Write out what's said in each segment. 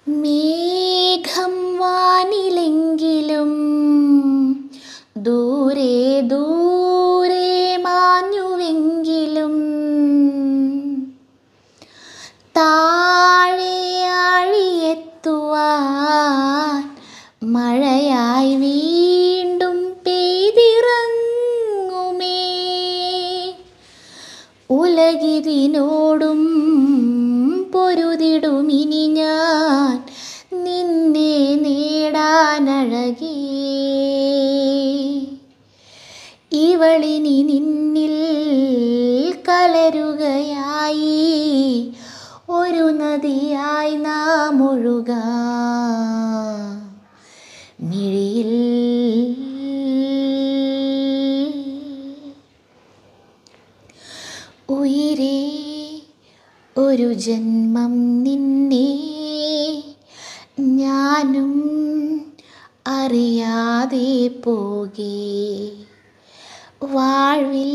മേഘം വാനിലെങ്കിലും ദൂരെ ദൂരെ മാഞ്ഞുവെങ്കിലും താഴെ ആഴിയെത്തുവാൻ മഴയായി വീണ്ടും പെയ്തിറങ്ങുമേ. ഉലകിതിനോടും പൊരുതിടുമിനി ഞാൻ നിന്നെ നേടാനഴകേ. ഇവളിനി നിന്നിൽ കലരുകയായി ഒരു നദിയായി നാം ഒഴുകാം. മിഴിയിൽ ഉയിരേ ഒരു ജന്മം നിന്നെ ഞാനും അറിയാതെ പോകേ. വാഴ്വിൽ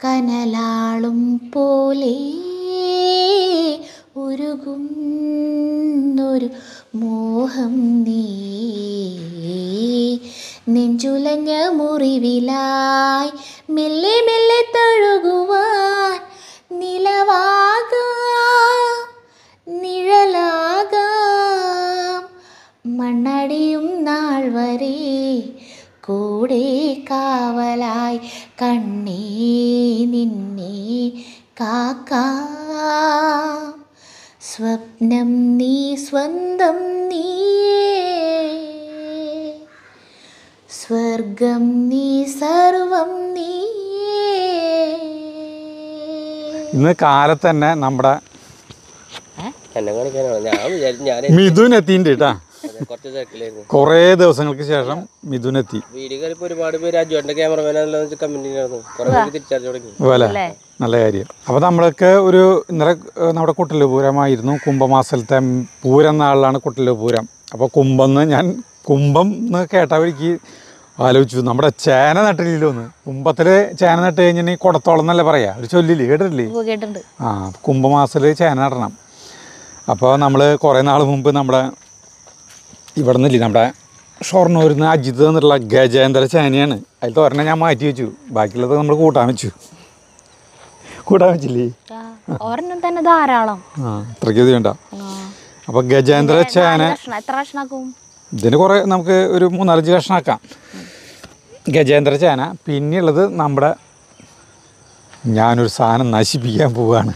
കനലാളും പോലെ ഉരുകുന്നൊരു മോഹം നീ. നെഞ്ചുലഞ്ഞ മുറിവിലായി മെല്ലെ മെല്ലെ തഴുകുവാൻ നിലവാകാം നിഴലാകാം. മണ്ണടിയും നാൾ വരെ കൂടെ കാവലായി കണ്ണേ നിന്നെ കാക്കാം. സ്വപ്നം നീ സ്വന്തം നീയേ, സ്വർഗം നീ സർവം നീയേ. ഇന്ന് കാലത്ത് തന്നെ നമ്മുടെ മിഥുൻ എത്തിണ്ട് കേട്ടാ. കൊറേ ദിവസങ്ങൾക്ക് ശേഷം മിഥുൻ എത്തി. നല്ല കാര്യം. അപ്പൊ നമ്മളൊക്കെ ഒരു ഇന്നലെ നമ്മുടെ കുട്ടല് പൂരമായിരുന്നു. കുംഭമാസത്തെ പൂരം നാളിലാണ് കുട്ടല് പൂരം. അപ്പോൾ ഞാൻ കുംഭം എന്ന് കേട്ട വഴിക്ക് ആലോചിച്ചു, നമ്മുടെ ചേന നട്ടില്ലോന്ന്. കുംഭത്തില് ചേന നട്ട് കഴിഞ്ഞാൽ കുടത്തോളം എന്നല്ലേ പറയാ, ഒരു ചൊല്ലില്ലേ, കേട്ടിട്ടില്ലേ? ആ, കുംഭമാസത്തില് ചേന നടണം. അപ്പോൾ നമ്മൾ കുറേ നാൾ മുമ്പ് നമ്മുടെ ഇവിടെ നിന്നില്ലേ, നമ്മുടെ ഷൊർണൂരിൽ നിന്ന് അജിത് എന്നുള്ള ഗജേന്ദ്ര ചേനയാണ്. അതിൽ തോരനെ ഞാൻ മാറ്റി വെച്ചു, ബാക്കിയുള്ളത് നമ്മൾ കൂട്ടാൻ വെച്ചു. കൂട്ടാൻ വെച്ചില്ലേ? തന്നെ ധാരാളം. ആ, അത്രയ്ക്ക് വേണ്ട. അപ്പോൾ ഗജേന്ദ്ര ചേന ഇതിന് കുറേ നമുക്ക് ഒരു 3-4 കഷ്ണമാക്കാം. ഗജേന്ദ്ര ചേന. പിന്നെയുള്ളത് നമ്മുടെ ഞാനൊരു സാധനം നശിപ്പിക്കാൻ പോവുകയാണ്,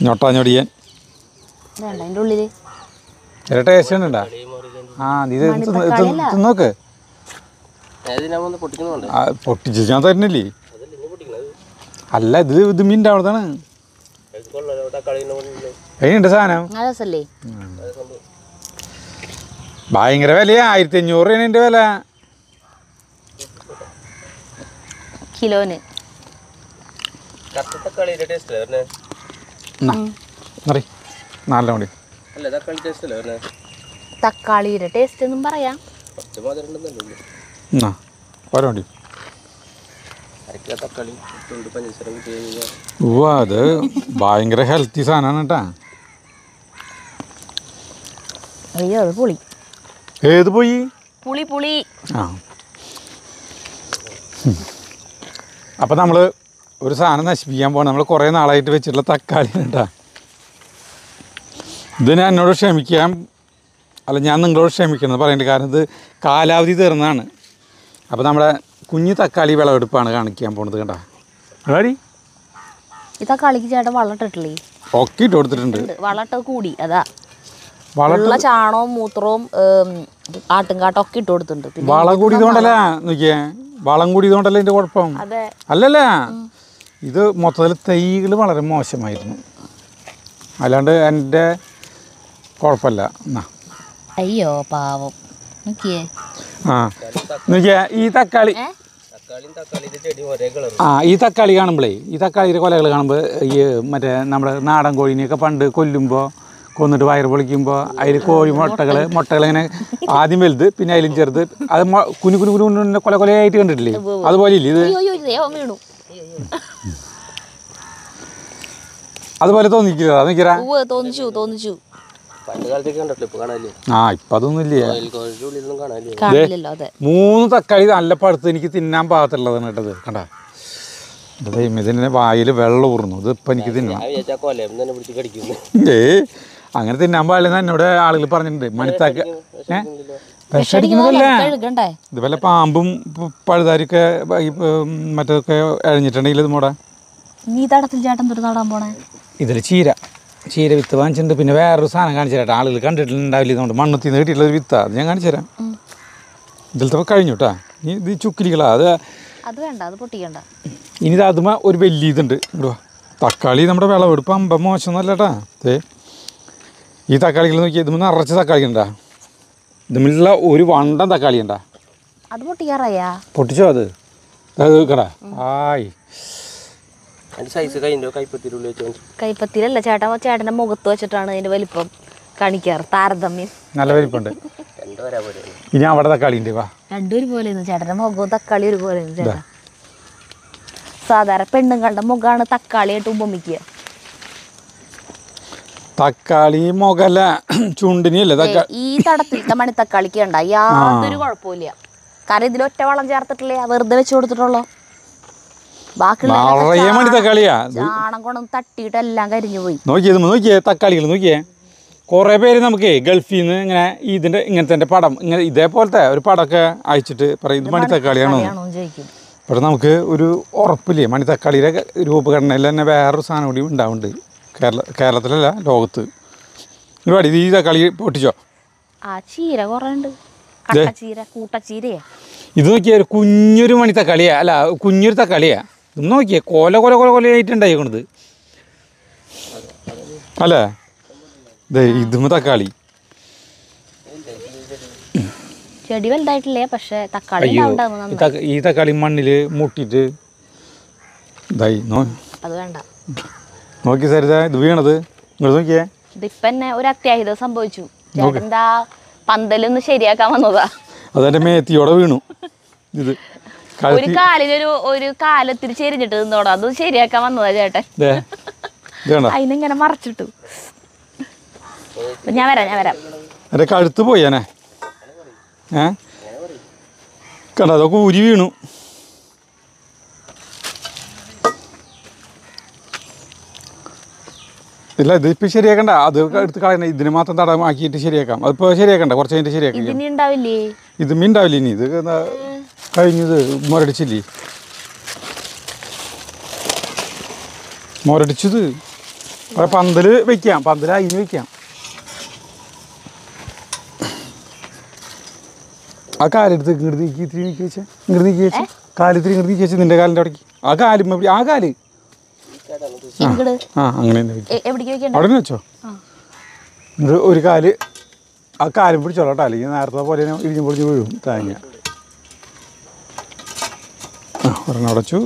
ഞൊട്ടാഞ്ഞൊടിയൻ. ടേസ്റ്റ് ഉണ്ടോ? ആ, ഇത് തിന്നോക്ക്. പൊട്ടിച്ച് ഞാൻ തരുന്നില്ലേ? അല്ല, ഇത് മീൻ്റെ അവിടുത്താണ്. അതിനുണ്ട് സാധനം. ഭയങ്കര വിലയാ, 1500 രൂപയാണ് എൻ്റെ വില കിലോന്. നല്ല കൂടി തക്കാളിയുടെ ടേസ്റ്റ് എന്നും പറയാം. ഓരോണ്ടി. അത് ഭയങ്കര ഹെൽത്തി സാധനമാണ് കേട്ടാ. അയ്യോ, അത് പുളി. ഏത് പോയി? പുളി പുളി. ആ, അപ്പം നമ്മൾ ഒരു സാധനം നശിപ്പിക്കാൻ പോകണം. നമ്മൾ കുറേ നാളായിട്ട് വെച്ചിട്ടുള്ള തക്കാളി കേട്ടാ. ഇതിന് എന്നോട് ക്ഷമിക്കാൻ, അല്ല ഞാൻ നിങ്ങളോട് ക്ഷമിക്കുന്നത് പറയേണ്ട, കാരണം ഇത് കാലാവധി തീർന്നതാണ്. അപ്പോൾ നമ്മുടെ കുഞ്ഞു തക്കാളി വിളവെടുപ്പാണ് കാണിക്കാൻ പോണത് കേട്ടാ. അതാടി ഈ തക്കാളിക്ക് ചേട്ടൻ വളട്ടിട്ടില്ലേ? ഒക്കെ ഇട്ട് കൊടുത്തിട്ടുണ്ട്. വളട്ട് കൂടി, അതാ വളമുള്ള ചാണവും മൂത്രവും ആട്ടുംകാട്ടും ഒക്കെ ഇട്ട് കൊടുത്തിട്ടുണ്ട്. വളം കൂടിയതുകൊണ്ടല്ല, നോക്കിയേ, വളം കൂടിയതുകൊണ്ടല്ല ഇതിൻ്റെ കുഴപ്പം. അല്ലല്ല, ഇത് മൊത്തത്തിൽ തൈകൾ വളരെ മോശമായിരുന്നു, അല്ലാണ്ട് എൻ്റെ കുഴപ്പമില്ല. അയ്യോ പാവം. നോക്കിയേ, ആ നോക്കിയേ, ഈ തക്കാളി, ഈ തക്കാളി കാണുമ്പോഴേ, ഈ തക്കാളിയുടെ കൊലകൾ കാണുമ്പോൾ ഈ മറ്റേ നമ്മുടെ നാടൻ കോഴീനെയൊക്കെ പണ്ട് കൊല്ലുമ്പോൾ, കൊന്നിട്ട് വയറ് പൊളിക്കുമ്പോൾ അതിൽ കോഴി മുട്ടകളിങ്ങനെ ആദ്യം വലുത്, പിന്നെ അതിലും ചെറുത്, അത് കുനു കുനു കുനു കൊലയായിട്ട് കണ്ടിട്ടില്ലേ? അതുപോലെ ഇല്ലേ ഇത്? അതുപോലെ തോന്നിക്കില്ല നോക്കിയാ തോന്നിച്ചു ആ ഇപ്പം അതൊന്നും ഇല്ല കാണില്ലല്ലോ. അതെ 3 തക്കാളി നല്ല പഴുത്ത് എനിക്ക് തിന്നാൻ പാകത്തുള്ളതാണ് കേട്ടത്. കണ്ടാ ഇതിൻ്റെ വായിൽ വെള്ളം ഊർന്നു. ഇത് ഇപ്പം എനിക്ക് തിന്നാം. അങ്ങനെ തിന്നാൻ പാടില്ലെന്ന് എന്നോട് ആളുകൾ പറഞ്ഞിട്ടുണ്ട്. മണിത്താക്ക വിഷടിക്കുന്നതല്ല, ഇത് വല്ല പാമ്പും പഴുതാരിയൊക്കെ മറ്റൊക്കെ എഴഞ്ഞിട്ടുണ്ടെങ്കിൽ ഇത് മൂടാ. നീ തടത്തിൽ ചേട്ടൻ നടാൻ പോണേ? ഇതിൽ ചീര വിത്ത് വാങ്ങിച്ചിട്ടുണ്ട്. പിന്നെ വേറൊരു സാധനം കാണിച്ചു തരാം. ആളുകൾ കണ്ടിട്ടുണ്ടാവില്ല. ഇതുകൊണ്ട് മണ്ണത്തിന്ന് കിട്ടിയിട്ടുള്ള ഒരു വിത്താണ്. അത് ഞാൻ കാണിച്ചു തരാം. ഇതിലത്തെ കഴിഞ്ഞു കേട്ടാ. ഇത് ചുക്കിലികളാ. അത് വേണ്ട, അത് പൊട്ടിക്കണ്ട. ഇനി ഇത് അതുമ ഒരു വലിയ ഇതുണ്ട്. ഇടുക തക്കാളി നമ്മുടെ വിളവെടുപ്പ് അമ്പം മോശമൊന്നുമല്ല കേട്ടാ. ഈ തക്കാളികൾ നോക്കി ഇതുമ്പോൾ നിറച്ച് തക്കാളി ഉണ്ടാ. ഇതുമുള്ള ഒരു വണ്ടൻ തക്കാളി ഉണ്ടാ. അത് പൊട്ടിക്കാറായാ? പൊട്ടിച്ചോ അത് കടാ. ആയി കൈപ്പത്തിലല്ല ചേട്ടാ, ചേട്ടൻ്റെ മുഖത്ത് വെച്ചിട്ടാണ് അതിൻ്റെ വലിപ്പം കാണിക്കാറ്. താരതമ്യം നല്ല വലിപ്പമുണ്ട്. ഇനി അവിടെ തക്കാളി ഉണ്ട്. വാ, രണ്ടും ഒരുപോലെ ചേട്ടൻ്റെ മുഖവും തക്കാളി ഒരുപോലെ ചേട്ടാ. സാധാരണ പെണ്ണുങ്ങളുടെ മുഖമാണ് തക്കാളിയായിട്ട് ഉപമിക്കുക. തക്കാളി മുഖല ചുണ്ടിനല്ലേ ഈ തടത്തിലത്തെ മണിത്തക്കാളിക്ക് ഉണ്ടാ യാതൊരു കുഴപ്പമില്ല. കാരണം ഇതിൽ ഒറ്റ വളം ചേർത്തിട്ടില്ല, വെറുതെ വെച്ച് കൊടുത്തിട്ടുള്ളൂ. ചാണം കൊണ്ട് തട്ടിയിട്ട് എല്ലാം കരിഞ്ഞു പോയി. നോക്കിയേ തക്കാളികൾ നോക്കിയേ. കുറേ പേര് നമുക്ക് ഗൾഫിൽ നിന്ന് ഇങ്ങനെ ഇതിൻ്റെ ഇങ്ങനത്തെ പടം ഇങ്ങനെ ഇതേപോലത്തെ ഒരു പടമൊക്കെ അയച്ചിട്ട് പറയും ഇത് മണിത്തക്കാളിയാണോ ചോദിക്കും. പക്ഷെ നമുക്ക് ഒരു ഉറപ്പില്ലേ. മണിത്തക്കാളിയുടെ രൂപഘടനയിൽ തന്നെ വേറൊരു സാധനം കൂടി ഉണ്ടാവുന്നുണ്ട്. കേരളത്തിലല്ല, ലോകത്ത്. ഒരുപാട് ഈ തക്കാളി പൊട്ടിച്ചോ. ചീര കുറേ ഉണ്ട്. കൂട്ടച്ചീരയാ ഇത്. നോക്കിയാൽ ഒരു കുഞ്ഞൊരു മണിത്തക്കാളിയാ, അല്ല കുഞ്ഞൊരു തക്കാളിയാ. ഇത് നോക്കിയേ കൊലയായിട്ടുണ്ടായിക്കണത് അല്ലേ. ഇതും തക്കാളി ചെടി വലുതായിട്ടില്ലേ, പക്ഷെ തക്കാളി ഈ തക്കാളി മണ്ണിൽ മുട്ടിയിട്ട് ഇതായി. അത് വേണ്ട. നോക്കി സരിത, ഇത് വീണത് നിങ്ങൾ നോക്കിയേ. ഇതിപ്പന്നെ ഒരു അത്യാഹിതം സംഭവിച്ചു. ചേട്ടൻ്റെ പന്തലൊന്ന് ശരിയാക്കാൻ വന്നതാ. അതെന്റെ മേത്തിയോടെ വീണു. ഇത് ഒരു കാലത്തിൽ ചെരിഞ്ഞിട്ട് നിന്നോടാ, അത് ശരിയാക്കാൻ വന്നതാ ചേട്ടൻ. അതിനിങ്ങനെ മറച്ചിട്ടു. ഞാൻ വരാം. എന്റെ കഴുത്ത് പോയാനെ കണ്ട, അതൊക്കെ ഊരി വീണു. ഇല്ല, ഇതിപ്പോൾ ശരിയാക്കണ്ട. അത് എടുത്ത് കളയണ. ഇതിന് മാത്രം തടമാക്കിയിട്ട് ശരിയാക്കാം. അതിപ്പോൾ ശരിയാക്കണ്ട, കുറച്ച് കഴിഞ്ഞിട്ട് ശരിയാക്കാം. ഇത് മീണ്ടാവില്ല. ഇനി ഇത് കഴിഞ്ഞത് മുരടിച്ചില്ലേ. മുരടിച്ചത് പന്തല് വെക്കാം. പന്തല് അതിന് വെക്കാം. ആ കാലെടുത്ത് ഇങ്ങോട്ട് നീക്കി ഇത്തിരി നീക്കി വെച്ചേ. ഇങ്ങോട്ട് നീക്കി വെച്ചേ. കാലിത്തിരി ഇങ്ങോട്ട് നീക്കി വെച്ചേ. നിന്റെ കാലിൻ്റെ അവിടേക്ക് ആ കാലും എവിടെ? ആ കാല് അങ്ങനെ അവിടെ വെച്ചോ. ഒരു കാല് ആ കാലും പിടിച്ചോളൂ കേട്ടോ. അല്ലെങ്കിൽ നേരത്തെ പോലെ ഇടിഞ്ഞു പൊടിഞ്ഞ് വീഴും തേങ്ങ. ഒരെണ്ണം അടച്ചു.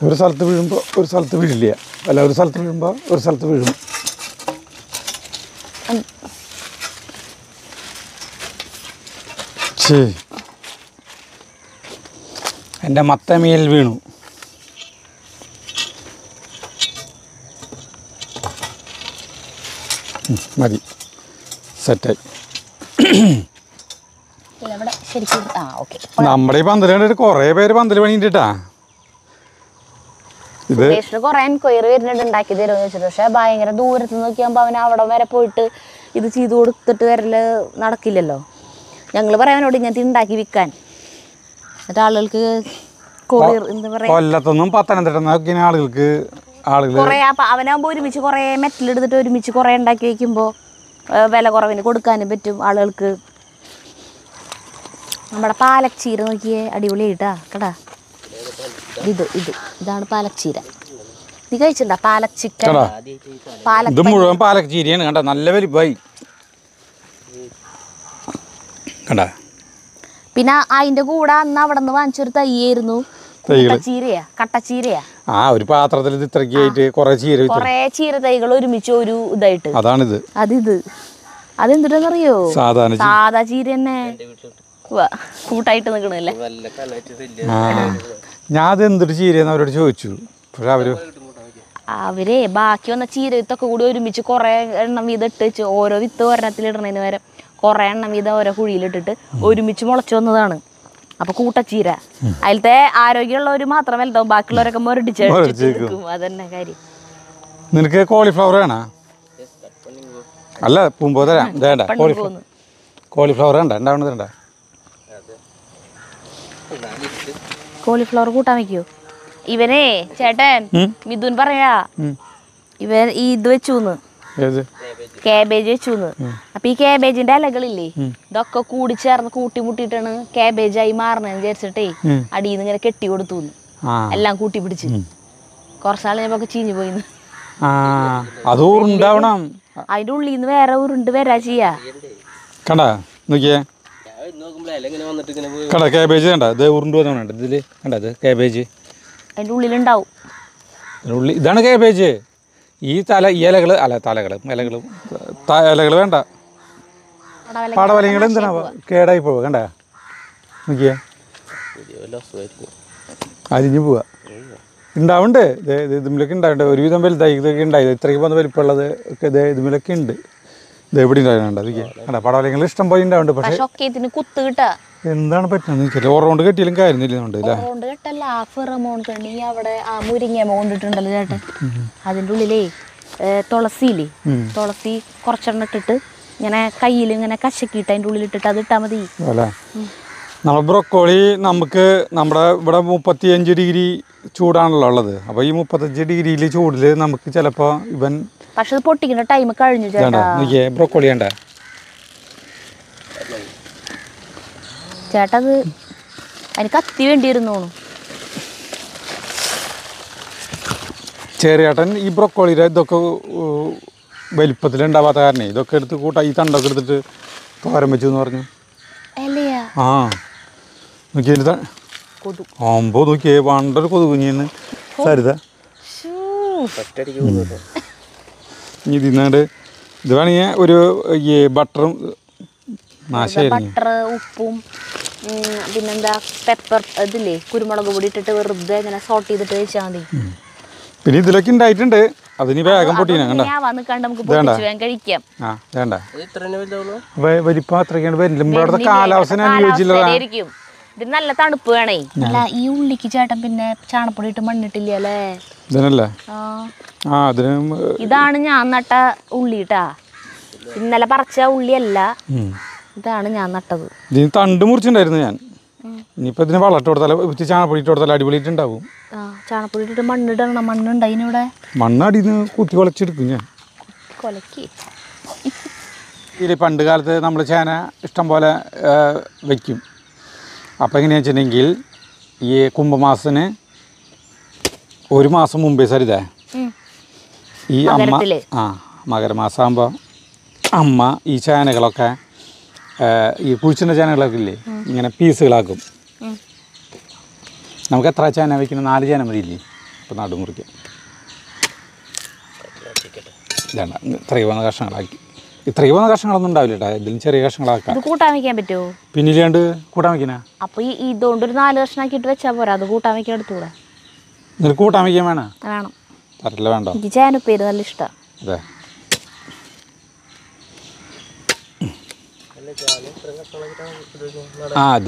ഒരു സ്ഥലത്ത് വീഴുമ്പോൾ ഒരു സ്ഥലത്ത് വീഴില്ല. അല്ല, ഒരു സ്ഥലത്ത് വീഴുമ്പോൾ ഒരു സ്ഥലത്ത് വീഴും. എൻ്റെ മത്തമേൽ വീണു. മതി, സെറ്റായി. നമ്മുടെ ഈ പന്തൽ കണ്ടിട്ട് കുറേ പേര് പന്തൽ പണിയിട്ടാ. ഇത് കുറെ എൻക്വയറി വരുന്നുണ്ട്, ഉണ്ടാക്കി തരുമെന്ന് വെച്ചിട്ട്. പക്ഷെ ഭയങ്കര ദൂരത്ത് നോക്കിയാകുമ്പോൾ അവൻ അവിടെ വരെ പോയിട്ട് ഇത് ചെയ്ത് കൊടുത്തിട്ട് വരല് നടക്കില്ലല്ലോ. ഞങ്ങൾ പറയാനോട് ഇങ്ങനത്തെ ഉണ്ടാക്കി വിൽക്കാൻ. എന്നിട്ട് ആളുകൾക്ക് കൊറിയർ എന്താ പറയാ, കൊല്ലത്തൊന്നും പത്തനംതിട്ട ആളുകൾക്ക് കുറേ അവനാകുമ്പോൾ ഒരുമിച്ച് കുറേ മെറ്റലെടുത്തിട്ട് ഒരുമിച്ച് കുറേ ഉണ്ടാക്കി വയ്ക്കുമ്പോൾ വില കുറവിന് കൊടുക്കാനും പറ്റും ആളുകൾക്ക്. നമ്മുടെ പാലക് ചീര നോക്കിയേ, അടിപൊളിയായിട്ടാ കേട്ടാ. ഇതാണ് പാലക് ചീര. നീ കഴിച്ചിട്ടുണ്ടോ പാലക് ചിക്കൻ? ഇത് മുഴുവൻ പാലക് ചീരയാണ് കണ്ട, നല്ല വലിപ്പമായി കണ്ട. പിന്നെ അതിന്റെ കൂടെ അന്ന് അവിടെ നിന്ന് വാങ്ങിച്ചൊരു തയ്യായിരുന്നു, കട്ടച്ചീരയാ. ആ ഒരു പാത്രത്തിൽ ഇത് ഇത്രയ്ക്ക് ആയിട്ട് കുറേ ചീര കുറേ ചീര തൈകൾ ഒരുമിച്ച് ഒരു ഇതായിട്ട് അതാണിത്. അതെന്തിട്ടെന്നറിയോ? സാധാരണ സാധാ ചീര തന്നെ കൂട്ടായിട്ട് നിൽക്കണല്ലേ. ഞാൻ അത് എന്തൊരു ചീരയെന്ന് അവരോട് ചോദിച്ചു. പക്ഷെ അവരെ ബാക്കി വന്ന ചീര വിത്തൊക്കെ കൂടി ഒരുമിച്ച് കുറേ എണ്ണം വീതം ഇട്ട് വെച്ച് ഓരോ വിത്ത് ഒരെണ്ണത്തിലിടണതിന് വരെ കുറേ എണ്ണം വീതം ഓരോ കുഴിയിലിട്ടിട്ട് ഒരുമിച്ച് മുളച്ചു വന്നതാണ്. അപ്പൊ കൂട്ടച്ചീര അതിലത്തെ ആരോഗ്യമുള്ളവർ മാത്രം വലുതാവും, ബാക്കിയുള്ളവരൊക്കെ മുരടിച്ചെടുക്കും. അതന്നെ കാര്യം. നിനക്ക് കോളിഫ്ലവർ വേണോ? അല്ല പൂമ്പോ തരാം. വേണ്ട കോളിഫ്ലവർ വേണ്ട ഉണ്ടാവണത്. കോളിഫ്ലവർ കൂട്ടാൻ വെക്കോ? ഇവനെ ചേട്ടൻ മിഥുൻ പറയാ ഇവൻ ഇത് വെച്ചൂന്ന്, കാബേജ് വെച്ചൂന്ന്. അപ്പൊ ഈ കാബേജിന്റെ ഇലകളില്ലേ ഇതൊക്കെ കൂടി ചേർന്ന് കൂട്ടിമുട്ടിട്ടാണ് കാബേജായി മാറണെന്ന് വിചാരിച്ചിട്ടേ അടിയിൽ നിന്ന് ഇങ്ങനെ കെട്ടി കൊടുത്തുന്ന് എല്ലാം കൂട്ടി പിടിച്ച് കുറച്ചാൾ ഞമ്മക്ക് ചീഞ്ഞു പോയിന്ന്. അതിന്റെ ഉള്ളിൽ നിന്ന് വേറെ ഉരുണ്ട് വരാ ചെയ്യാ. കണ്ടാ നോക്കിയേ കണ്ടാ കാബേജ് കണ്ടാ ഇത് ഉരുണ്ട് വന്നോണ്ട് ഇതില് കണ്ടാ ഇത് കാബേജ് അതിന്റെ ഉള്ളിലുണ്ടാവും. ഇതാണ് കാബേജ്. ഈ ഇലകള് അല്ല ഇലകള് വേണ്ട. പടവലങ്ങൾ എന്തിനാ കേടായി പോവുക? കണ്ടാ നോക്കിയേ അരിഞ്ഞു പോവാ. ഉണ്ടാവുന്നുണ്ട് ഇതിലൊക്കെ ഉണ്ടാവുന്നുണ്ട്. ഒരുവിധം വലുതായി ഇതൊക്കെ ഉണ്ടായത് ഇത്രയ്ക്ക് പോകുന്ന വലിപ്പമുള്ളത് ഒക്കെ ഇതിലൊക്കെ ഉണ്ട്. ഇത് എവിടെ ഉണ്ടാവുന്നുണ്ട് അതൊക്കെ കണ്ടാ പടവലങ്ങൾ ഇഷ്ടം പോലെ ഉണ്ടാവുന്നുണ്ട്. പക്ഷെ കുത്ത് കിട്ടാ എന്താണ് പറ്റുന്നത് ഓറോണ്ട് കെട്ടിയാലും കാര്യമില്ലുണ്ട്. അവിടെ മുരിങ്ങ കൊണ്ടിട്ടുണ്ടല്ലോ ചേട്ടൻ, അതിൻ്റെ ഉള്ളിലേ തുളസിയില്ലേ, തുളസി കുറച്ചെണ്ണം ഇട്ടിട്ട് ഇങ്ങനെ കയ്യിൽ ഇങ്ങനെ കശക്കിയിട്ട് അതിൻ്റെ ഉള്ളിൽ ഇട്ടിട്ട് അത് ഇട്ടാൽ മതി. നമ്മൾ ബ്രൊക്കോളി നമ്മുടെ ഇവിടെ 35 ഡിഗ്രി ചൂടാണല്ലോ ഉള്ളത്. അപ്പോൾ ഈ 35 ഡിഗ്രിയിൽ ചൂടിൽ നമുക്ക് ചിലപ്പോൾ പക്ഷെ അത് പൊട്ടിക്കുന്ന ടൈം കഴിഞ്ഞു ചേട്ടാ. ബ്രൊക്കോളി വേണ്ട ചേട്ടാ, അത് അതിന് കത്തി വേണ്ടിയിരുന്നു. ചെറിയേട്ടൻ ഈ ബ്രൊക്കോളിയുടെ ഇതൊക്കെ വലിപ്പത്തിലുണ്ടാവാത്ത കാരണം ഇതൊക്കെ എടുത്ത് ഈ തണ്ടൊക്കെ എടുത്തിട്ട് തോരൻ വെച്ചു എന്ന് പറഞ്ഞു. ആ നോക്കിയ ആകുമ്പോൾ നോക്കിയേ പണ്ടൊരു കൊതുകുഞ്ഞിന്ന് സരിത ഇതിന്നാണ്ട് ഇത് വേണമെങ്കിൽ ഒരു ബട്ടറും ബട്ടർ ഉപ്പും പിന്നെന്താ പെപ്പർ ഇതില്ലേ കുരുമുളക് പൊടി ഇട്ടിട്ട് വെറുതെ ഇങ്ങനെ സോട്ട് ചെയ്തിട്ട് വെച്ചാൽ മതി. പിന്നെ ഇതിലൊക്കെ ഉണ്ടായിട്ടുണ്ട്. അതിന് വേഗം പൊട്ടീന കഴിക്കാം. വലിപ്പം അത്രയ്ക്കാണ് വരില്ല. കാലാവസ്ഥ അനുയോജിച്ചില്ല. ഇത് നല്ല തണുപ്പ് വേണേ. അല്ല ഈ ഉള്ളിക്ക് ചേട്ടൻ പിന്നെ ചാണപ്പൊടി ഇട്ട് മണ്ണിട്ടില്ല അല്ലേ? ഇതിനല്ലേ ഇതാണ് ഞാൻ നട്ട ഉള്ളിട്ടാ. ഇന്നലെ പറിച്ച ഉള്ളിയല്ല, ഇതാണ് ഞാൻ നട്ടത്. ഇതിന് തണ്ട് മുറിച്ചിട്ടുണ്ടായിരുന്നു ഞാൻ. ഇനിയിപ്പോൾ ഇതിന് വളമിട്ട് കൊടുത്താൽ ചാണപ്പൊടി ഇട്ട് കൊടുത്താൽ അടിപൊളിയിട്ടുണ്ടാവും. ചാണപ്പൊടി ഇട്ടിട്ട് മണ്ണിടണം. മണ്ണുണ്ടായിനിവിടെ. മണ്ണടിന്ന് കുത്തി കുളച്ചെടുക്കും ഞാൻ. ഇതിൽ പണ്ട് കാലത്ത് നമ്മൾ ചേന ഇഷ്ടം പോലെ വയ്ക്കും. അപ്പോൾ എങ്ങനെയാണെന്ന് വെച്ചിട്ടുണ്ടെങ്കിൽ ഈ കുംഭമാസത്തിന് ഒരു മാസം മുമ്പേ സരിതേ ഈ അമ്മ മകരമാസം ആകുമ്പോൾ അമ്മ ഈ ചേനകളൊക്കെ ഈ കുഴിച്ചിൻ്റെ ചേനകളൊക്കെ ഇല്ലേ ഇങ്ങനെ പീസുകളാക്കും. നമുക്ക് എത്ര ചേന വയ്ക്കണം? 4 ചേന മതിയില്ലേ? അപ്പോൾ നടുമുറിക്കാം. ഇതാണ് ഇത്രയും വന്ന കഷ്ണങ്ങളാക്കി. ഇത്രയും വന്ന കഷ്ണങ്ങളൊന്നും ഉണ്ടാവില്ല കേട്ടോ. ഇതിലും ചെറിയ കഷ്ണങ്ങളാക്കാം. കൂട്ടാൻ വയ്ക്കാൻ പറ്റുമോ? പിന്നില്ലാണ്ട് കൂട്ടാൻ വയ്ക്കണ. അപ്പോൾ ഈ ഇതുകൊണ്ടൊരു 4 കഷ്ണാക്കിയിട്ട് വെച്ചാൽ പോരാ? അത് കൂട്ടാൻ വയ്ക്കാൻ എടുത്തുകൂടെ? നിനക്ക് കൂട്ടാൻ വയ്ക്കാൻ വേണം? വേണം. തരത്തില്ല വേണ്ടോ? എനിക്ക് ചേനപ്പേര് നല്ല ഇഷ്ടമാണ്. അതെ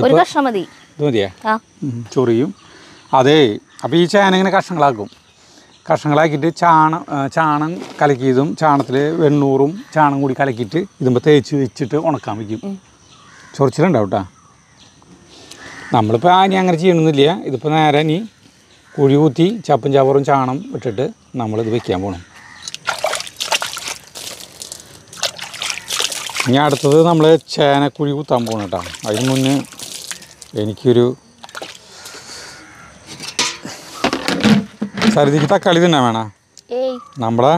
ഒരു കഷ്ണം മതി. ഇത് മതിയേ? ചൊറിയും. അതെ. അപ്പോൾ ഈ ചേന ഇങ്ങനെ കഷ്ണങ്ങളാക്കിയിട്ട് ചാണം കലക്കിയതും ചാണത്തിൽ വെണ്ണൂറും ചാണം കൂടി കലക്കിയിട്ട് ഇതുമ്പോൾ തേച്ച് വെച്ചിട്ട് ഉണക്കാൻ വയ്ക്കും. ചൊറിച്ചിലുണ്ടാവും കേട്ടോ. നമ്മളിപ്പോൾ ഇനി അങ്ങനെ ചെയ്യണമെന്നില്ല. ഇതിപ്പോൾ നേരെ ഇനി കുഴി കുത്തി ചപ്പും ചവറും ചാണം ഇട്ടിട്ട് നമ്മളിത് വെക്കാൻ പോകണം. ഇനി അടുത്തത് നമ്മൾ ചേനക്കുഴി കുത്താൻ പോകണം കേട്ടോ. അതിന് മുന്നേ എനിക്കൊരു സരിതിക്ക് തക്കാളി തിന്നാൻ വേണ? നമ്മളെ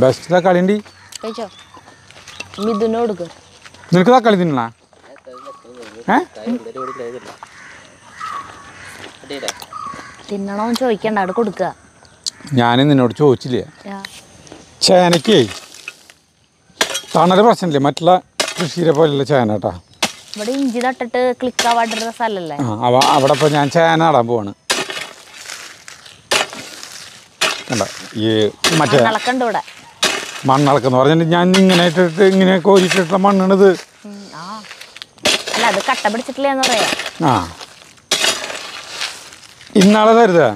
ബെസ്റ്റ് തക്കാളി ഉണ്ട്. നിനക്ക് തക്കാളി തിന്നണ? തിന്നണോന്ന് ചോദിക്കണ്ട, അവിടെ കൊടുക്കുക. ഞാൻ നിന്നോട് ചോദിച്ചില്ലേ, ചേനയ്ക്കേ തണൽ പ്രശ്നമില്ലേ മറ്റുള്ള കൃഷിയെ പോലെയുള്ള ചേന കേട്ടാ. ഇവിടെ ഇഞ്ചി തട്ടിട്ട് ക്ലിക്കാവാട്ടുന്ന സ്ഥലല്ലേ. അവിടെ ഇപ്പോൾ ഞാൻ ചേന നടാൻ പോവാണ്. കണ്ട ഈ മറ്റേ ഇവിടെ മണ്ണിളക്കെന്ന് പറഞ്ഞിട്ട് ഞാൻ ഇങ്ങനെ ഇട്ടിട്ട് ഇങ്ങനെ കോരിട്ടിട്ടുള്ള മണ്ണാണിത്. അല്ല അത് കട്ട പിടിച്ചിട്ടില്ലെന്ന് പറയാ. ആ ഇന്നാളെ തരുതാ,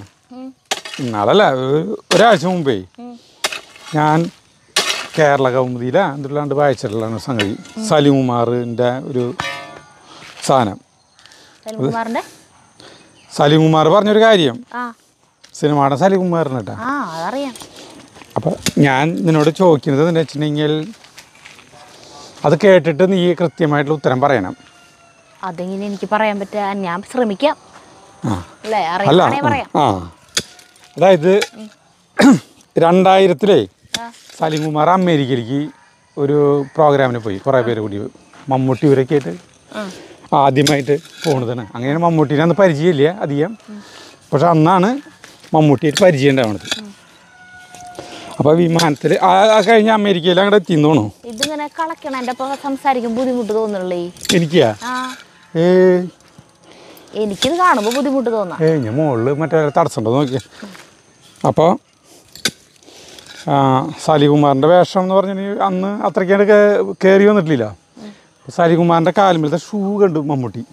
ഇന്നാളല്ല ഒരാഴ്ച മുമ്പേ ഞാൻ കേരള കൗമുദിയിലാ എന്തുള്ളാണ്ട് വായിച്ചിട്ടുള്ള സംഗതി. സലിംകുമാറിൻ്റെ ഒരു സാധനം. സലിംകുമാർ പറഞ്ഞൊരു കാര്യം, സിനിമയുടെ സലിംകുമാറിന് കേട്ടോ. അപ്പോൾ ഞാൻ നിന്നോട് ചോദിക്കുന്നത് എന്ന് വെച്ചിട്ടുണ്ടെങ്കിൽ അത് കേട്ടിട്ട് നീ കൃത്യമായിട്ടുള്ള ഉത്തരം പറയണം. അതെങ്ങനെ എനിക്ക് പറയാൻ പറ്റുക? ഞാൻ ശ്രമിക്കാം. അല്ല അതായത് 2000-ൽ സലിംകുമാർ അമേരിക്കയിലേക്ക് ഒരു പ്രോഗ്രാമിന് പോയി. കുറേ പേര് കൂടി മമ്മൂട്ടി ഇവരൊക്കെ ആയിട്ട് ആദ്യമായിട്ട് പോകുന്നതാണ്. അങ്ങനെയാണ് മമ്മൂട്ടീനെ അന്ന് പരിചയമില്ല അധികം, പക്ഷെ അന്നാണ് മമ്മൂട്ടിയായിട്ട് പരിചയം ഉണ്ടാവുന്നത്. അപ്പോൾ വിമാനത്തിൽ കഴിഞ്ഞ അമേരിക്കയിൽ അങ്ങോട്ട് എത്തിന്നോണോ. ഇതിങ്ങനെ കളക്കണ സംസാരിക്കും ബുദ്ധിമുട്ട് തോന്നുന്നുള്ളേ എനിക്കാ? എനിക്കിത് കാണുമ്പോൾ ബുദ്ധിമുട്ട് തോന്നാം. ഞാൻ മുകളിൽ മറ്റേ തടസ്സമുണ്ടോ നോക്കിയ. അപ്പോൾ സലികുമാറിൻ്റെ വേഷം എന്ന് പറഞ്ഞിട്ടുണ്ടെങ്കിൽ അന്ന് അത്രയ്ക്കാണ്ട് കയറി വന്നിട്ടില്ല. സലികുമാറിൻ്റെ കാലുമ്പലത്തെ ഷൂ കണ്ടു മമ്മൂട്ടി.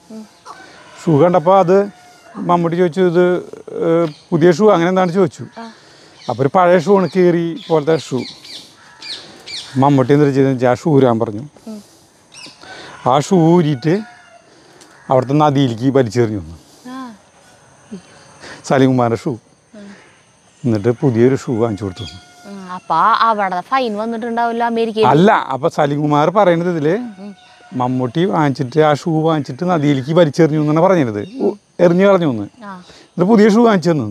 ഷൂ കണ്ടപ്പോൾ അത് മമ്മൂട്ടി ചോദിച്ചു, ഇത് പുതിയ ഷൂ അങ്ങനെ എന്താണെന്ന് ചോദിച്ചു. അപ്പോൾ ഒരു പഴയ ഷൂ ആണ്, കീറി പോലത്തെ ഷൂ. മമ്മൂട്ടി എന്തൊരു ചെയ്തെന്ന് വെച്ചാൽ ആ ഷൂ ഊരാൻ പറഞ്ഞു. ആ ഷൂ ഊരിയിട്ട് അവിടുത്തെ നദിയിലേക്ക് വലിച്ചെറിഞ്ഞു വന്നു സലിംകുമാറിൻ്റെ ഷൂ. എന്നിട്ട് പുതിയൊരു ഷൂ വാങ്ങിച്ചു കൊടുത്തു. അല്ല, അപ്പോൾ സലിംകുമാർ പറയുന്നത് ഇതിൽ മമ്മൂട്ടി വാങ്ങിച്ചിട്ട് ആ ഷൂ വാങ്ങിച്ചിട്ട് നദിയിലേക്ക് വലിച്ചെറിഞ്ഞു എന്നാണ് പറഞ്ഞത്. എറിഞ്ഞു കളഞ്ഞു എന്ന്. ഇത് പുതിയ ഷൂ വാങ്ങിച്ചു തന്നു.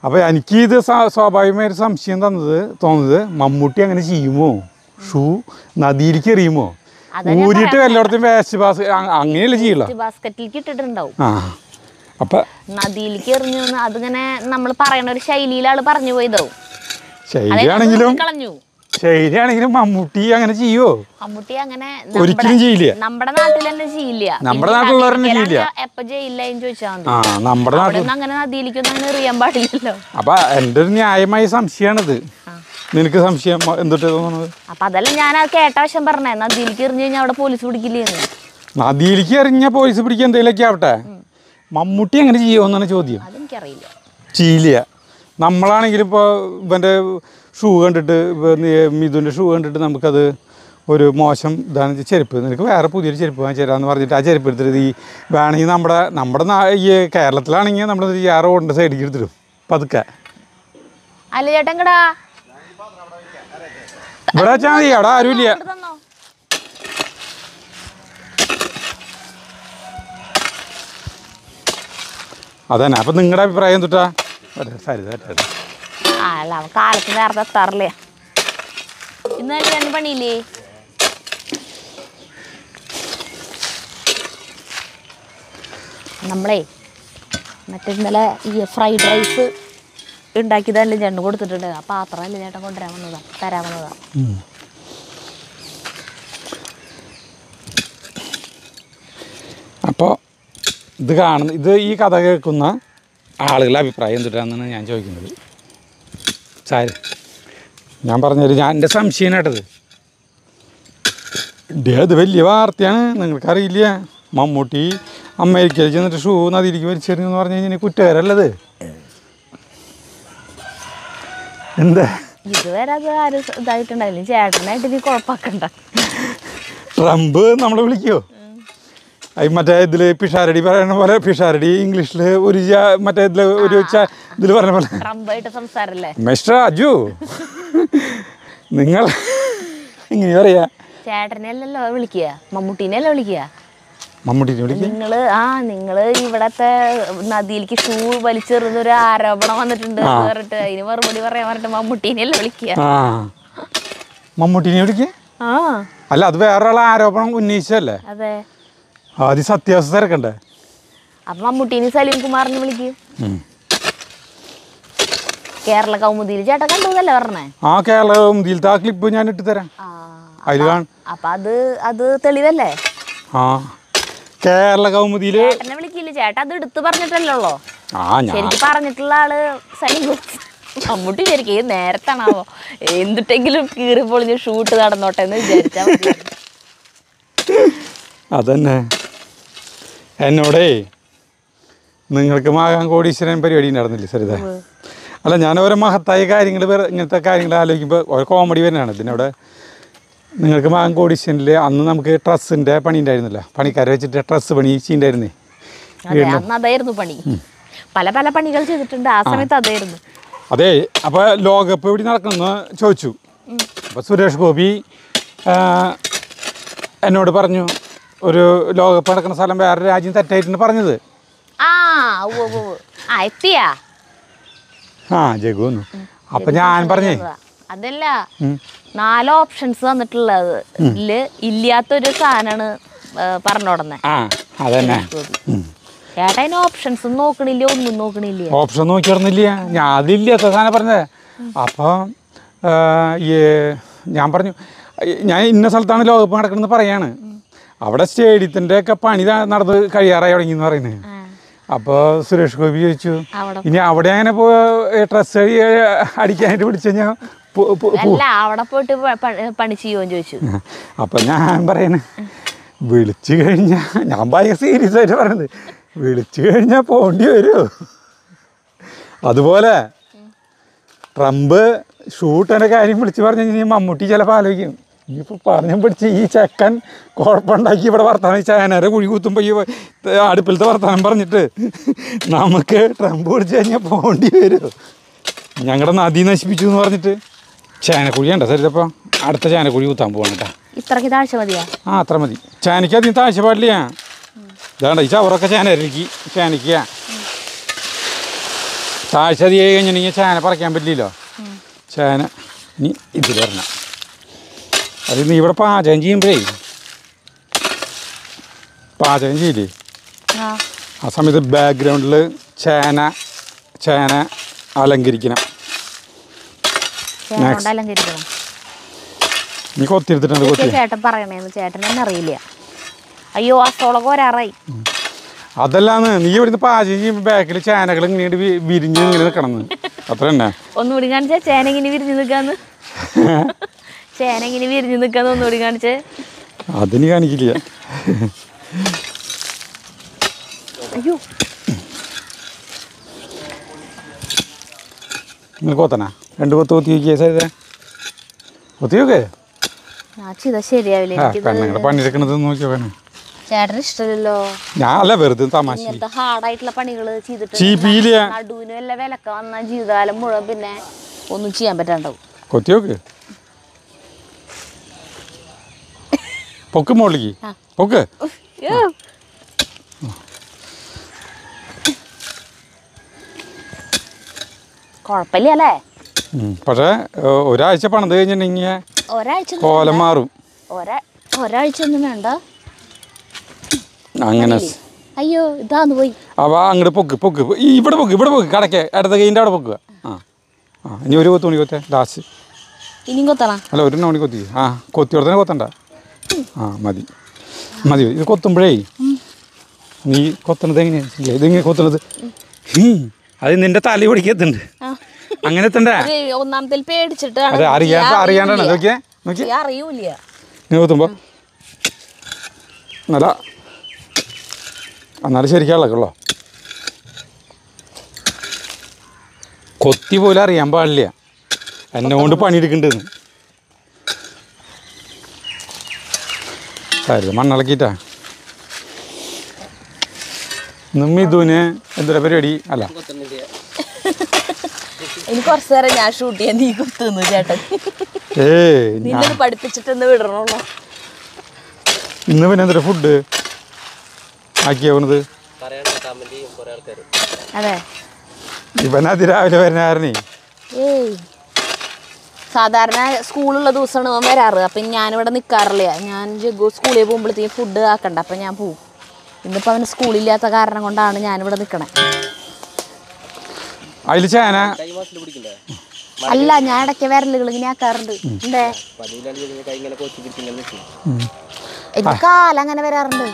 അപ്പോൾ എനിക്കിത് സ്വാഭാവികമായൊരു സംശയം തോന്നുന്നത് മമ്മൂട്ടി അങ്ങനെ ചെയ്യുമോ? ഷൂ നദിയിലേക്ക് എറിയുമോ? ഊരിട്ട് എല്ലായിടത്തും വേസ്റ്റ് അങ്ങനെയല്ല ചെയ്യില്ല. ബാസ്ക്കറ്റിലേക്ക് ഇട്ടിട്ടുണ്ടാവും. അപ്പൊ നദിയിലേക്ക് എറിഞ്ഞു അതിങ്ങനെ നമ്മൾ പറയണ ഒരു ശൈലിയിലാണ് പറഞ്ഞു പോയതാവും. ശൈലിയാണെങ്കിലും മമ്മൂട്ടി അങ്ങനെ ചെയ്യോ? മമ്മൂട്ടി അങ്ങനെ ഒരിക്കലും ചെയ്യില്ല. നമ്മുടെ നാട്ടിൽ തന്നെ ചെയ്യില്ല. നമ്മുടെ നാട്ടിലുള്ളവരെ ചെയ്യില്ല. എപ്പ ചെയ്യില്ല എന്ന് ചോദിച്ചാൽ നമ്മുടെ നാട്ടിൽ അങ്ങനെ നദിയിലേക്കൊന്നും അങ്ങനെ എറിയാൻ പാടില്ലല്ലോ. അപ്പൊ എന്റെ ഒരു ന്യായമായ സംശയമാണിത്. നിനക്ക് സംശയം എന്തൊട്ട് തോന്നുന്നത്? അപ്പൊ അതല്ല ഞാൻ അത് കേട്ട വശം പറഞ്ഞേ, നദിയിലേക്ക് എറിഞ്ഞു കഴിഞ്ഞാൽ അവിടെ പോലീസ് പിടിക്കില്ലേന്ന്. നദിയിലേക്ക് എറിഞ്ഞ പോലീസ് പിടിക്കുക എന്തെങ്കിലുമൊക്കെ ആവട്ടെ, മമ്മൂട്ടി അങ്ങനെ ചെയ്യുമെന്നാണ് ചോദ്യം. അതെനിക്കറിയില്ല. ചെയ്യില്ല. നമ്മളാണെങ്കിലും ഇപ്പോൾ ഇവൻ്റെ ഷൂ കണ്ടിട്ട്, മിഥുൻ്റെ ഷൂ കണ്ടിട്ട് നമുക്കത് ഒരു മോശം ഇതാണ്. ചെരുപ്പ് നിനക്ക് വേറെ പുതിയൊരു ചെരുപ്പ് വാങ്ങിച്ചു തരാമെന്ന് പറഞ്ഞിട്ട് ആ ചെരുപ്പ് എടുത്തിട്ട് ഈ വേണമെങ്കിൽ നമ്മുടെ ഈ കേരളത്തിലാണെങ്കിൽ നമ്മൾ ആ റോഡിൻ്റെ സൈഡിലേക്ക് എടുത്തിടും പതുക്കെ. അല്ല ചേട്ടൻ കടാ ഇവിടെ വെച്ചാൽ മതി, അവിടെ ആരുമില്ല. അതന്നെ. അപ്പം നിങ്ങളുടെ അഭിപ്രായം തൊട്ടാ? അല്ല കാലത്ത് നേരത്തെ എത്താറില്ലേ. ഇന്ന് തന്നെ പണിയില്ലേ? നമ്മളെ മറ്റേ ഇന്നലെ ഈ ഫ്രൈഡ് റൈസ് ഉണ്ടാക്കിയതല്ലേ ചേട്ടൻ കൊടുത്തിട്ടുണ്ട്. ആ പാത്രമല്ലേ ചേട്ടൻ തരാമെന്നതാ. അപ്പോൾ ഇത് ഈ കഥ കേൾക്കുന്ന ആളുകളുടെ അഭിപ്രായം എന്തിട്ടാണെന്നാണ് ഞാൻ ചോദിക്കുന്നത്. ഞാൻ പറഞ്ഞത് എൻ്റെ സംശയനായിട്ടത്. അത് വലിയ വാർത്തയാണ്, നിങ്ങൾക്കറിയില്ല. മമ്മൂട്ടി അമേരിക്കയിൽ ചെന്നിട്ട് ഷൂ നദിയിലേക്ക് വലിച്ചെറിഞ്ഞെന്ന് പറഞ്ഞു കഴിഞ്ഞാൽ കുറ്റക്കാരല്ലത്. എന്താ ഇതുവരെ അത് ആരും ഇതായിട്ടുണ്ടായില്ല. ചേട്ടനായിട്ട് നീ കുഴപ്പമാക്കണ്ട. ട്രംപ് നമ്മളെ വിളിക്കുമോ? മറ്റേ ഇതിൽ പിഷാരടി പറയുന്ന പോലെ, പിഷാരടി ഇംഗ്ലീഷിൽ ഒരു മറ്റേ ഇതിൽ ഒരു ഇതിൽ പറഞ്ഞ പോലെ സംസാരല്ലേ. മിസ്റ്റർ അജു നിങ്ങൾ ഇങ്ങനെ പറയാ. ചേട്ടനെയല്ലല്ലോ വിളിക്കുക, മമ്മൂട്ടീനെയല്ലോ വിളിക്കുക. മമ്മൂട്ടീനെ വിളിക്കുക. നിങ്ങള് ഇവിടത്തെ നദിയിലേക്ക് ഷൂ വലിച്ചെറിഞ്ഞൊരു ആരോപണം വന്നിട്ടുണ്ട് പറഞ്ഞിട്ട് അതിന് മറുപടി പറയാൻ പറഞ്ഞിട്ട് മമ്മൂട്ടീനെയല്ലോ വിളിക്കുക. മമ്മൂട്ടീനെ വിളിക്കുക. അല്ല, അത് വേറൊരാളെ ആരോപണം ഉന്നയിച്ചല്ലേ? അതെ. ആദ്യം സത്യാവസ്ഥ തിരക്കണ്ടേ? അപ്പം മമ്മൂട്ടീനെ സലീം കുമാറിനെ വിളിക്കും. കേരള കൗമുദിയിൽ ചേട്ടൻ കണ്ടൂന്നല്ലേ പറഞ്ഞേ? ആ കേരള കൗമുദിയിലത്തെ ആ ക്ലിപ്പ് ഞാൻ ഇട്ട് തരാം. അതിൽ കാണും. അപ്പം അത് തെളിവല്ലേ? ആ കേരള കൗമുദിയിൽ ചേട്ടനെ വിളിക്കില്ല. ചേട്ടൻ അത് എടുത്ത് പറഞ്ഞിട്ടല്ലോ. ശരിക്കും പറഞ്ഞിട്ടുള്ള ആള് സലീം മമ്മൂട്ടി. ശരിക്കും നേരത്താണാവോ എന്തിട്ടെങ്കിലും കീറി പൊളിഞ്ഞ് ഷൂട്ട് നടന്നോട്ടെ എന്ന് വിചാരിച്ചാൽ മതി. അതന്നെ എന്നോടേ നിങ്ങൾക്ക് മാകാൻ കോടീശ്വരൻ പരിപാടി നടന്നില്ലേ സരിത? അല്ല, ഞാൻ ഓരോ മഹത്തായ കാര്യങ്ങൾ ഇങ്ങനത്തെ കാര്യങ്ങൾ ആലോചിക്കുമ്പോൾ ഓരോ കോമഡി വരുന്നതാണ് ഇതിനവിടെ. നിങ്ങൾക്ക് മാകാൻ കോടീശ്വരനിൽ അന്ന് നമുക്ക് ട്രസ്സിൻ്റെ പണി ഉണ്ടായിരുന്നില്ല, പണിക്കാരെ വെച്ചിട്ട് ട്രസ് പണി ചെയ്യുണ്ടായിരുന്നേ. അന്ന് അതായിരുന്നു പണി. പല പല പണികൾ ചെയ്തിട്ടുണ്ട് ആ സമയത്ത്. അതായിരുന്നു. അതെ. അപ്പോൾ ലോകകപ്പ് എവിടെ നടക്കണമെന്ന് ചോദിച്ചു. അപ്പോൾ സുരേഷ് ഗോപി എന്നോട് പറഞ്ഞു ഒരു ലോകകപ്പ് നടക്കുന്ന സ്ഥലം വേറെ രാജ്യം തെറ്റായിട്ടാണ് പറഞ്ഞത്. ജഗുന്നു. അപ്പൊ ഞാൻ പറഞ്ഞേ അതല്ല, 4 ഓപ്ഷൻസ് തന്നിട്ടുള്ളത് ഇല്ലാത്തൊരു സാധനമാണ് പറഞ്ഞോടന്നെ. അതന്നെ ചേട്ടാ അതിന് ഓപ്ഷൻസ് നോക്കണില്ല, ഒന്നും നോക്കണില്ല. ഓപ്ഷൻ നോക്കിയിരുന്നില്ല, ഞാൻ അതില്ലാത്ത സാധനം പറഞ്ഞത്. അപ്പം ഞാൻ പറഞ്ഞു ഞാൻ ഇന്ന സ്ഥലത്താണ് ലോകകപ്പ് നടക്കണമെന്ന് പറയാണ്. അവിടെ സ്റ്റേഡിയത്തിൻ്റെ ഒക്കെ പണി നടന്ന് കഴിയാറായി തുടങ്ങിയെന്ന് പറയുന്നത്. അപ്പോൾ സുരേഷ് ഗോപി ചോദിച്ചു ഇനി അവിടെ അങ്ങനെ ഡ്രസ്സ് അടിക്കാനായിട്ട് പിടിച്ചു കഴിഞ്ഞാൽ അവിടെ പോയിട്ട് പണി ചെയ്യുമോ ചോദിച്ചു. അപ്പം ഞാൻ പറയണേ വിളിച്ചു കഴിഞ്ഞാൽ, ഞാൻ ഭയങ്കര സീരിയസ് ആയിട്ട് പറയുന്നത്, വിളിച്ചു കഴിഞ്ഞാൽ പോകേണ്ടി വരുമോ? അതുപോലെ ട്രംപ് ഷൂട്ടിൻ്റെ കാര്യം വിളിച്ച് പറഞ്ഞു കഴിഞ്ഞാൽ മമ്മൂട്ടി ചിലപ്പോൾ ആലോചിക്കും ഇപ്പോൾ പറഞ്ഞു പിടിച്ച് ഈ ചെക്കൻ കുഴപ്പമുണ്ടാക്കി ഇവിടെ വർത്തമാനം ചാനരെ കുഴി കുത്തുമ്പോൾ ഈ അടുപ്പിലത്തെ വർത്തമാനം പറഞ്ഞിട്ട് നമുക്ക് ട്രംപ് പിടിച്ച് കഴിഞ്ഞാൽ പോകേണ്ടി വരുമോ? ഞങ്ങളുടെ നദി നശിപ്പിച്ചു എന്ന് പറഞ്ഞിട്ട് ചാനക്കുഴി ഉണ്ടോ സരിതപ്പോൾ അടുത്ത ചാനക്കുഴി കുത്താൻ പോകണം കേട്ടോ. ഇത്രയ്ക്ക് താഴ്ച മതിയാ? അത്ര മതി. ചാനയ്ക്ക് അധികം താഴ്ച പാടില്ല. ഇതാണ്ട ഈ ചവറൊക്കെ ചാനരിക്ക് ചാനയ്ക്കുക. താഴ്ച അധികം കഴിഞ്ഞിട്ടുണ്ടെങ്കിൽ ചാന പറിക്കാൻ പറ്റില്ലല്ലോ. ചാന ഇനി ഇതിൽ വരണം. അത് നീ ഇവിടെ പാചകം ചെയ്യുമ്പോഴേ പാചകം ചെയ്യില്ലേ, ആ സമയത്ത് ബാക്ക്ഗ്രൗണ്ടിൽ ചേന അലങ്കരിക്കണം. നീ കൊത്തിയെടുത്തിട്ടുണ്ട്. ചേട്ടൻ പറയണേന്ന് ചേട്ടൻ തന്നെ അറിയില്ല. അയ്യോ അസോളൊക്കെ ഒരാറായി. അതല്ലാന്ന് നീ ഇവിടുന്ന് പാചകം ചെയ്യുമ്പോൾ ബാക്കിൽ ചേനകൾ ഇങ്ങനെ വിരിഞ്ഞ് ഇങ്ങനെ നിൽക്കണമെന്ന് അത്ര തന്നെ. ഒന്നുകൂടി കാണിച്ചേ ചേന ഇങ്ങനെ വിരിഞ്ഞ് നിൽക്കാന്ന്. ചേന ഇങ്ങനെ വിരിഞ്ഞ് നിൽക്കാന്ന് ഒന്നുകൂടി കാണിച്ചേ. അതിന് കാണിക്കില്ല. അയ്യോ നിങ്ങൾ കൊത്തണ 2 കൊത്ത് കൊത്തി വയ്ക്കുക സരിത, കൊത്തി നോക്കേ. ശരിയാവില്ല. പെണ്ണുങ്ങളുടെ പണിയെടുക്കണത് നോക്കിയോ വേണം. ചേട്ടന് ഇഷ്ടമല്ലോ. ഞാൻ അല്ല വെറുതെ തമാശ ഹാർഡായിട്ടുള്ള പണികള് ചെയ്തിട്ട് നടുവിന് വല്ല വിലക്ക വന്ന ജീവിതകാലം മുഴുവൻ പിന്നെ ഒന്നും ചെയ്യാൻ പറ്റാണ്ടാവും. കൊത്തി നോക്ക്. പൊക്ക് മോളിക്ക് പൊക്ക്. കുഴപ്പമില്ല അല്ലേ? പക്ഷേ ഒരാഴ്ച പണിത് കഴിഞ്ഞിട്ടുണ്ടെങ്കിൽ കോലം മാറും. ഒരാഴ്ച ഒന്നും വേണ്ട. അങ്ങനെ അയ്യോ ഇതാന്ന് പോയി. അവ അങ്ങോട്ട് പൊക്ക് പൊക്ക് ഇവിടെ പൊക്ക് കടക്കെ അടുത്ത കൈൻ്റെ അവിടെ പൊക്കുക. ഇനി ഒരു കൊത്തുണി കൊത്തേ ലാസ്റ്റ്. ഇനിയും കൊത്തണം? അല്ല ഒരു മണി കൊത്തി. കൊത്തിയോടെ തന്നെ കൊത്തണ്ട. മതി മതി. ഇത് കൊത്തുമ്പോഴേ നീ കൊത്തണത് എങ്ങനെയാ ഇതെങ്ങനെ കൊത്തണത്? അത് നിന്റെ തല പിടിക്കത്തുണ്ട്. അങ്ങനെ എത്തണ്ടേ? ഒന്നാമത്തെ പേടിച്ചിട്ട് അതെ അറിയാണ്ടാണ്. നോക്കിയേ നോക്കി അറിയൂല. നീ കൊത്തുമ്പോ നല്ല എന്നാലും ശരിക്കുള്ളോ കൊത്തി പോലും അറിയാൻ പാടില്ല എന്നെ കൊണ്ട് പണിയെടുക്കണ്ടെന്ന്. മണ്ണിളക്കിട്ടാ മിഥുന് എന്തൊരു പരിപാടി അല്ല. എനിക്ക് കുറച്ച് നേരം ഞാൻ ഷൂട്ട് ചെയ്യാൻ നീ കുത്തുന്നു ചേട്ടൻ. നിന്നെ പഠിപ്പിച്ചിട്ടെന്ന് വിടണല്ലോ. ഇന്ന് പിന്നെ എന്തൊരു ഫുഡ് ആക്കിയാവുന്നത്? അതെ ഇവൻ അതിരാവിലെ വരുന്നേ. സാധാരണ സ്കൂളുള്ള ദിവസമാണ് അവൻ വരാറ്. അപ്പം ഞാനിവിടെ നിൽക്കാറില്ല. ഞാൻ ജഗ്ഗു സ്കൂളിൽ പോകുമ്പോഴത്തേക്കും ഫുഡ് ആക്കണ്ട. അപ്പം ഞാൻ പോവും. ഇന്നിപ്പോൾ അവന് സ്കൂളില്ലാത്ത കാരണം കൊണ്ടാണ് ഞാനിവിടെ നിൽക്കണേ. അതിൽ ചേന അല്ല, ഞാൻ ഇടയ്ക്ക് വിരലുകൾ ഇങ്ങനെ ആക്കാറുണ്ട്. എന്തേ എനിക്ക് കാലങ്ങനെ വരാറുണ്ട്.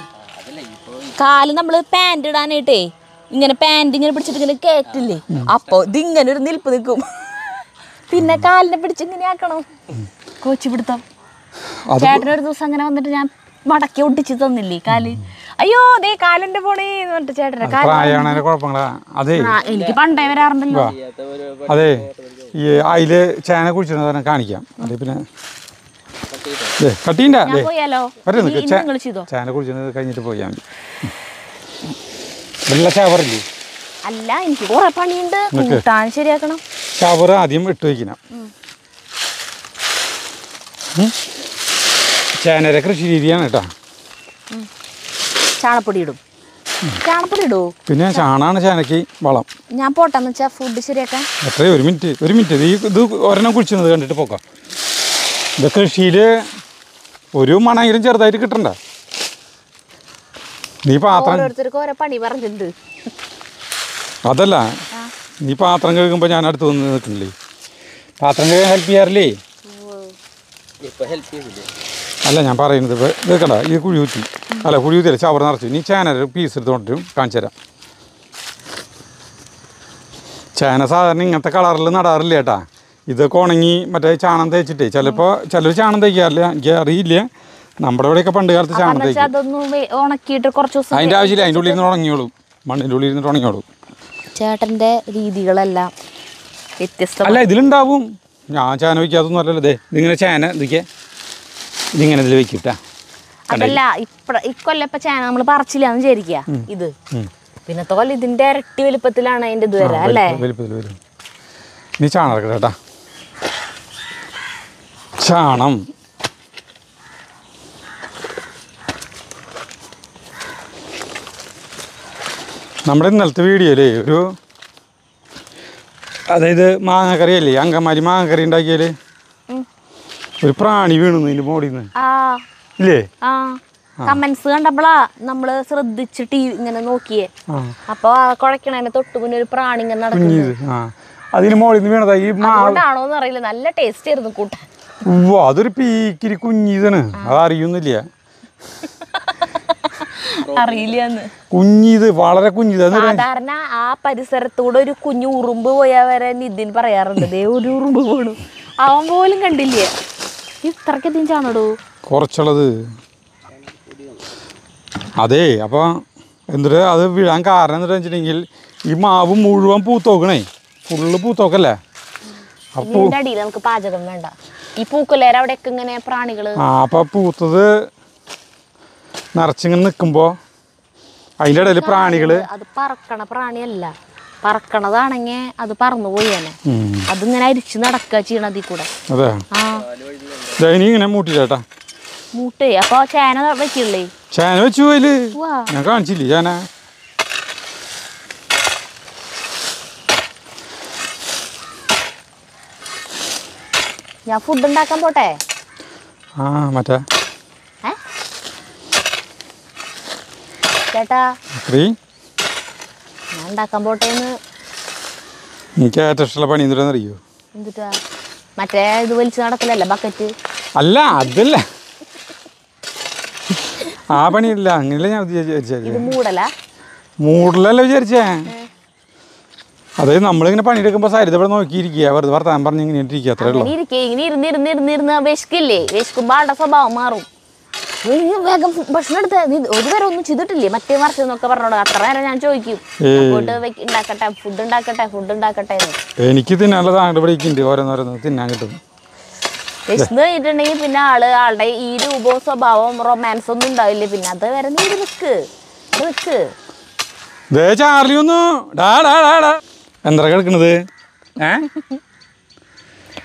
കാല് നമ്മൾ പാൻറ് ഇടാനായിട്ടേ ഇങ്ങനെ പാൻറ് ഇങ്ങനെ പിടിച്ചിട്ട് ഇങ്ങനെ കേറ്റില്ലേ, അപ്പോൾ ഇതിങ്ങനെ ഒരു നിൽപ്പ് നിൽക്കും. പിന്നെ കാലിനെ പിടിച്ച് ഇങ്ങനെ ആക്കണം. കോച്ചി പിടുത്തം. ചേട്ടനൊരു ദിവസം അങ്ങനെ വന്നിട്ട് ഞാൻ മടക്കി ഒട്ടിച്ച് തന്നില്ലേ കാല്. അയ്യോ ദേ കാലിന്റെ പോണേന്ന് പറഞ്ഞിട്ട് ചേട്ടനെ എനിക്ക് പണ്ടേ വരാറുണ്ടല്ലോ. അതെ, ഈ അതില് ചേന കുഴിച്ചിട്ട് കാണിക്കാം. അതെ, പിന്നെ കട്ടീൻ്റെ ചേന കുഴിച്ചത് കഴിഞ്ഞിട്ട് പോയാൽ മതി. വെള്ള ചവറില്ലേ? അല്ല, എനിക്ക് കുറെ പണിയുണ്ട്. കൂട്ടാൻ ശരിയാക്കണം. ചവറ് ആദ്യം ഇട്ട് വയ്ക്കണം. ചേനയുടെ കൃഷി രീതിയാണ് കേട്ടോ. ചാണപ്പൊടി ഇടും. ചാണപ്പൊടി ഇടൂ. പിന്നെ ചാണാണ് ചേനയ്ക്ക് വളം. ഞാൻ പോട്ടെന്ന് വെച്ചാൽ ഫുഡ് ശരിയാക്കാൻ. എത്രയോ ഒരു മിനിറ്റ് ഇത് ഒരെണ്ണം കുഴിച്ചത് കണ്ടിട്ട് പോക്കാം. ഇത് കൃഷിയിൽ ഒരു മണമെങ്കിലും ചെറുതായിട്ട് കിട്ടണ്ട. നീ പാത്രം ഓരോരുത്തർക്കും ഓരോ പണി പറഞ്ഞിട്ടുണ്ട്. അതല്ല, നീ പാത്രം കഴുകുമ്പോൾ ഞാൻ അടുത്ത് വന്ന് നിൽക്കണില്ലേ? പാത്രം കഴുകാൻ ഹെൽപ്പ് ചെയ്യാറില്ലേ? അല്ല, ഞാൻ പറയുന്നത് കേൾക്കണ്ട. ഇത് കുഴി ഊറ്റി കുഴി ഊറ്റിയല്ല, ചവറ് നിറച്ചു. നീ ചേന പീസ് എടുത്തോണ്ടും കാണിച്ചു തരാം. ചേന സാധാരണ ഇങ്ങനത്തെ കളറിൽ നടാറില്ല കേട്ടാ. ഇതൊക്കെ ഉണങ്ങി മറ്റേ ചാണം തേച്ചിട്ടേ ചിലപ്പോൾ ചിലർ ചാണം തേക്കാറില്ല, എനിക്ക് അറിയില്ല. നമ്മുടെ ഇവിടെയൊക്കെ പണ്ട് കാലത്ത് ചാണം തേക്കും. അതിൻ്റെ ആവശ്യമില്ല, അതിൻ്റെ ഉള്ളിൽ നിന്ന് ഉണങ്ങിയോളും. മണ്ണിൻ്റെ ഉള്ളിൽ നിന്നിട്ട് ഉണങ്ങിയോളും. ചേട്ടൻ്റെ രീതികളെല്ലാം വ്യത്യസ്ത. അല്ല, ഇതിലുണ്ടാവും. ഞാൻ ചേന വയ്ക്കാത്തൊന്നും അല്ലല്ലോ. ഇതേ ഇതിങ്ങനെ ചേന ഇതിങ്ങനെ ഇതിൽ വെക്കിട്ടാ. അതല്ല, ഇക്കൊല്ലം ഇപ്പം ചേന നമ്മൾ പറിച്ചില്ലാന്ന് വിചാരിക്കുക. ഇത് പിന്നത്തെ കൊല്ലം ഇതിൻ്റെ ഇരട്ടി വലുപ്പത്തിലാണ് അതിൻ്റെ ഇത് വരാം അല്ലേ? വലുപ്പത്തിൽ വരും. നീ ചാണം ഇറക്കട്ടെ കേട്ടാ. ചാണം നമ്മുടെ ഇന്നലത്തെ വീഡിയോയിലേ അതായത് മാങ്ങക്കറി അല്ലേ, അങ്കമാരി മാങ്ങക്കറി ഉണ്ടാക്കിയാൽ ഒരു പ്രാണി വീണു ഇതിൻ്റെ മോളിൽ നിന്ന് ഇല്ലേ? കമന്റ്സ് കണ്ടപ്പോളാ നമ്മള് ശ്രദ്ധിച്ചിട്ട് ഇങ്ങനെ നോക്കിയേ. അപ്പൊ കുഴക്കണേനെ തൊട്ട് പിന്നെ ഒരു പ്രാണി ഇങ്ങനെ നടക്കുന്നത്. അതിന് മോളിൽ നിന്ന് വീണതാ. ഈ അതുകൊണ്ടാണോന്ന് അറിയില്ല, നല്ല ടേസ്റ്റ് ആയിരുന്നു കൂട്ടാൻ. അതൊരു പീക്കിരി കുഞ്ഞിതാണ്, അതറിയുന്നില്ല. അറിയില്ല കുഞ്ഞിത്, വളരെ കുഞ്ഞിത്. സാധാരണ ആ പരിസരത്തൂടെ ഒരു കുഞ്ഞു ഉറുമ്പ് പോയാ വരെ നിതിൻ പറയാറുണ്ട്, ദേ ഒരു ഉറുമ്പ് പോണു. അവൻ പോലും കണ്ടില്ലേ. ഇത്രക്കധികം ചാണടൂ കുറച്ചുള്ളത്. അതെ, അപ്പോൾ എന്നിട്ട് അത് വീഴാൻ കാരണം എന്നിട്ട് വെച്ചിട്ടുണ്ടെങ്കിൽ ഈ മാവ് മുഴുവൻ പൂത്തോക്കണേ, ഫുള്ള് പൂത്തോക്കല്ലേ. ഇതിന്റെ അടിയിൽ നമുക്ക് പാചകം വേണ്ട. ഈ പൂക്കുലേര അവിടെയൊക്കെ ഇങ്ങനെ പ്രാണികള്. അപ്പൊ പൂത്തത് നിറച്ചിങ്ങനെ നിൽക്കുമ്പോ അതിൻ്റെ ഇടയിൽ പ്രാണികള്. അത് പറക്കണ പ്രാണിയല്ല, പറക്കണതാണെങ്കിൽ അത് പറന്നു പോയേനെ. അതിങ്ങനെ അരിച്ച് നടക്കുക ചെയ്യണതി കൂടെ. അതെ, ഇനി ഇങ്ങനെ മൂട്ടിച്ചേട്ടാ മൂട്ടേ. അപ്പൊ ചേന വെക്കില്ലേ? ചേന വെച്ചു പോയില്, ഞാൻ കാണിച്ചില്ലേ ചേന. ഞാൻ ഫുഡ് ഉണ്ടാക്കാൻ പോട്ടെ. മറ്റേ ചേട്ടാ, ഞാൻ ഉണ്ടാക്കാൻ പോട്ടേന്ന്. എനിക്ക് ഏറ്റവും ഇഷ്ടമുള്ള പണി എന്തിനാന്നറിയോ? എന്തിട്ടാ? മറ്റേ ഇത് വലിച്ച് നടക്കലല്ലേ, ബക്കറ്റ്? അല്ല, അതല്ല, ആ പണിയില്ല. അങ്ങനെയല്ല ഞാൻ വിചാരിച്ചത്. മൂടലല്ല വിചാരിച്ചേ. അതായത് നമ്മളിങ്ങനെ പണിയെടുക്കുമ്പോൾ സരിത ഇവിടെ നോക്കിയിരിക്കുക, വെറുതെ വർത്താനം പറഞ്ഞ് ഇങ്ങനെ ഇരിക്കുക, അത്രേ ഉള്ളൂ. ഇങ്ങനെ ഇരുന്നിരുന്നിരുന്നിരുന്ന് വിശക്കില്ലേ, വിശക്കുമ്പോൾ ആളുടെ സ്വഭാവം മാറും. വേഗം ഭക്ഷണം എടുത്ത് ഒരു നേരം ഒന്നും ചെയ്തിട്ടില്ലേ, മറ്റേ മറിച്ച് എന്നൊക്കെ പറഞ്ഞോളൂ. അത്ര നേരം ഞാൻ ചോദിക്കും, ഉണ്ടാക്കട്ടെ, ഫുഡ് ഉണ്ടാക്കട്ടെ. എനിക്ക് തിന്നാനുള്ളത് അങ്ങോട്ട് പിടിക്കുന്നുണ്ട്, ഓരോന്നോരോന്ന് തിന്നാൻ കിട്ടും. വിശന്ന് കഴിഞ്ഞിട്ടുണ്ടെങ്കിൽ പിന്നെ ആളുടെ ഈ രൂപവും സ്വഭാവവും റൊമാൻസ് ഒന്നും ഉണ്ടാവില്ലേ. പിന്നെ അത് വരെ നീ നിൽക്ക്. ചാർലി ഒന്നു എന്താ കേൾക്കണത്?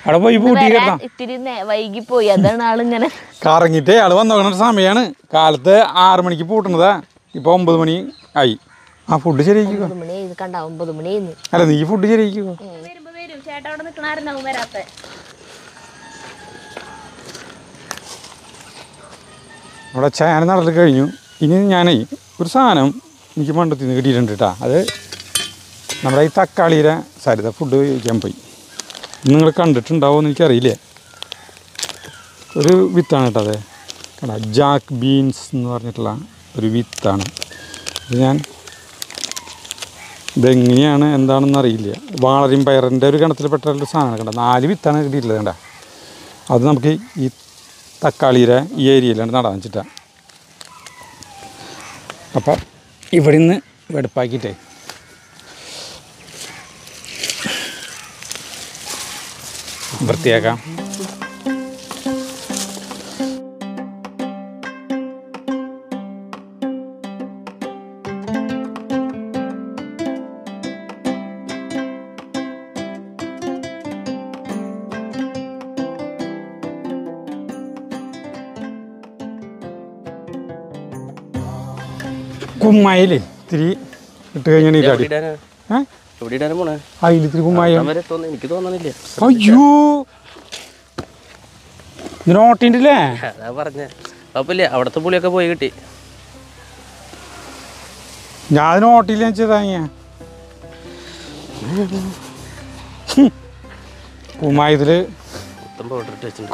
അവിടെ പോയി പൂട്ടി കിടക്കാം. ഇത്തിരി വൈകിപ്പോയി, അതാണ് ആളിങ്ങനെ കറങ്ങിട്ടേ ആള് വന്നോക്കണ സമയമാണ്. കാലത്ത് 6 മണിക്ക് പൂട്ടണതാ, ഇപ്പൊ 9 മണി ആയി. ആ ഫുഡ് ശരിയാക്കിക്കോ. 9 മണി കണ്ട 9 മണി. അല്ല, നീ ഫുഡ് ശരിയാക്കിക്കോ. ചേട്ടാ അവിടെ നിൽക്കണായിരുന്നു വരാത്ത. അവിടെ ചേന നടൽ കഴിഞ്ഞു. ഇനി ഞാനേ ഒരു സാധനം എനിക്ക് മണ്ടത്തിൽ നിന്ന് കിട്ടിയിട്ടുണ്ട് കേട്ടോ. അത് നമ്മുടെ ഈ തക്കാളിയുടെ സരിത ഫുഡ് കഴിക്കാൻ പോയി. നിങ്ങൾ കണ്ടിട്ടുണ്ടാവുമെന്ന് എനിക്കറിയില്ലേ. ഒരു വിത്താണ് കേട്ടോ അത്. കണ്ടാ ജാക്ക് ബീൻസ് എന്ന് പറഞ്ഞിട്ടുള്ള ഒരു വിത്താണ് ഇത്. ഞാൻ ഇതെങ്ങനെയാണ് എന്താണെന്ന് അറിയില്ല. വാളരിയും പയറിൻ്റെ ഒരു ഗണത്തിൽപ്പെട്ട ഒരു സാധനമാണ്. കണ്ട 4 വിത്താണ് കിട്ടിയിട്ടുള്ളത്. കണ്ട അത് നമുക്ക് ഈ തക്കാളിയുടെ ഈ ഏരിയയിലാണ് നടാൻ വെച്ചിട്ടാണ്. അപ്പം ഇവിടെ നിന്ന് വെടുപ്പാക്കിയിട്ടേ വൃത്തിയാക്കാം. കുമ്മായിൽ ഇത്തിരി ഇട്ട് കഴിഞ്ഞാൽ ഇതാടി അതിലിത്തിരി കുമ്മായം. എനിക്ക് തോന്നണില്ല. അയ്യോ നോട്ടിൻ്റെ അതാ പറഞ്ഞ കുഴപ്പമില്ല. അവിടുത്തെ പുളിയൊക്കെ പോയി കിട്ടി. ഞാൻ നോട്ടില്ല വെച്ചതാങ്ങിയ കുമ്മായത്തിൽ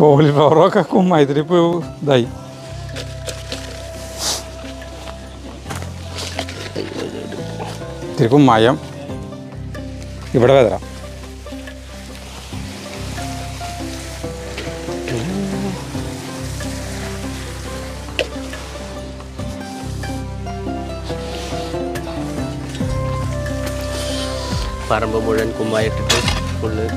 കോളിഫ്ലവറൊക്കെ കുമ്മായത്തിൽ ഇപ്പോൾ ഇതായി. ഇത്തിരി കുമ്മായം ഇവിടെ വെതറാം. പറമ്പ് മുഴുവൻ കുമ്മായിട്ടിട്ട് ഫുള്ള്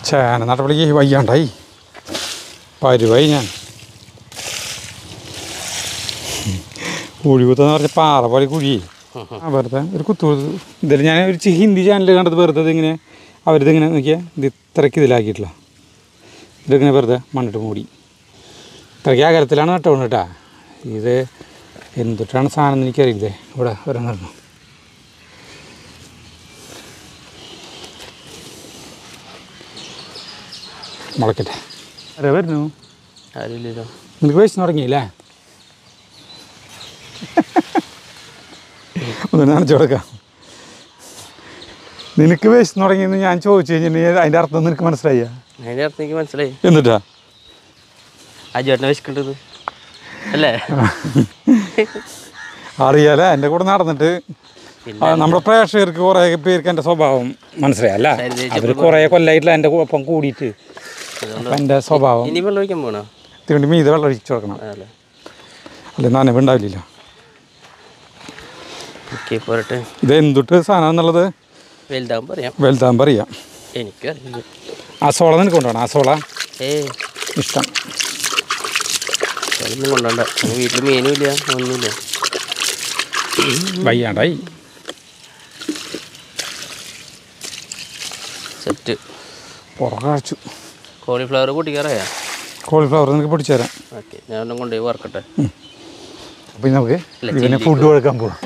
ചേന നടപടിക്ക് വയ്യാണ്ടായി പരുവായി. ഞാൻ കുഴി കുത്തെന്ന് പറഞ്ഞ പാറ പോലെ കുഴി വെറുതെ ഒരു കുത്തു ഇതിൽ ഞാൻ ഒരു ഹിന്ദി ചാനൽ കണ്ടത് വെറുതെ ഇങ്ങനെ അവരിതിങ്ങനെ നോക്കിയാൽ ഇത് ഇത്രയ്ക്ക് ഇതിലാക്കിയിട്ടില്ല. ഇതിങ്ങനെ വെറുതെ മണ്ണിട്ട് മൂടി ഇത്രയ്ക്ക് അകലത്തിലാണ് നട്ടോണ്ട് കേട്ടാ. ഇത് എന്തിട്ടാണ് സാധനം എന്ന് എനിക്കറിയില്ലേ. ഇവിടെ വരാൻ നടന്നു മുളക്കട്ടെ. ആരെ വരുന്നു? ആരുമില്ലല്ലോ. നിനക്ക് വയസ്സ് തുടങ്ങിയില്ലേ? ഒന്ന് നനച്ചു കൊടുക്കാം. നിനക്ക് വയസ്സ് തുടങ്ങിയെന്ന് ഞാൻ ചോദിച്ചു കഴിഞ്ഞിട്ടുണ്ടെങ്കിൽ അതിൻ്റെ അർത്ഥം നിനക്ക് മനസ്സിലായ? അതിൻ്റെ അർത്ഥം എനിക്ക് മനസ്സിലായി. എന്നിട്ടാ ആ ചേട്ടനെ വിശക്കേണ്ടത് അല്ലേ? അറിയാലേ. എൻ്റെ കൂടെ നടന്നിട്ട് നമ്മുടെ പ്രേക്ഷകർക്ക് കുറേ പേർക്ക് എൻ്റെ സ്വഭാവം മനസ്സിലായല്ല. അവർ കുറേ കൊല്ലമായിട്ടില്ല എൻ്റെ ഒപ്പം കൂടിയിട്ട്. അപ്പം എൻ്റെ സ്വഭാവം ഇനി വെള്ളം ഒഴിക്കാൻ പോകണോ? തിരുവണ്ടി മീത് വെള്ളം ഒഴിച്ചു കൊടുക്കണം. അല്ലെ നനവുണ്ടാവില്ല. ഓക്കെ പോരട്ടെ. ഇത് എന്തിട്ട് സാധനം എന്നുള്ളത് വലുതാകുമ്പോൾ അറിയാം. എനിക്കറിയില്ല. അസോള നിനക്ക് കൊണ്ടുപോകണം. അസോള ഇഷ്ടം. ഒന്നും കൊണ്ടോണ്ട. വീട്ടിൽ മീനും ഇല്ല ഒന്നുമില്ല. വയ്യാണ്ടായി സെറ്റ്. പുറകാച്ചു. കോളിഫ്ലവർ പൊട്ടിക്കാറായാ? കോളിഫ്ലവർ നിനക്ക് പൊടിച്ചു തരാം. ഓക്കെ ഞാൻ ഒന്നും കൊണ്ടുപോയി വറക്കട്ടെ. അപ്പം നമുക്ക് ഇതിനെ ഫുഡ് കൊടുക്കാൻ പോവാം.